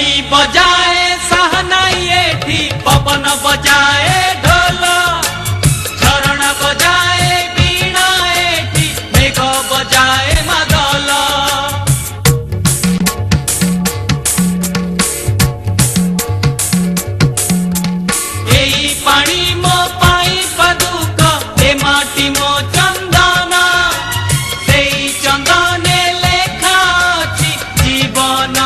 बजाए सहनाई एठी पवन बजाए ढोल झरण बजाए बीणा एठी मेघ बजाए मादल एई पानी मो पाई पदुक ए माटी मो चंदन सेई चंदने लेखा अछि जीवन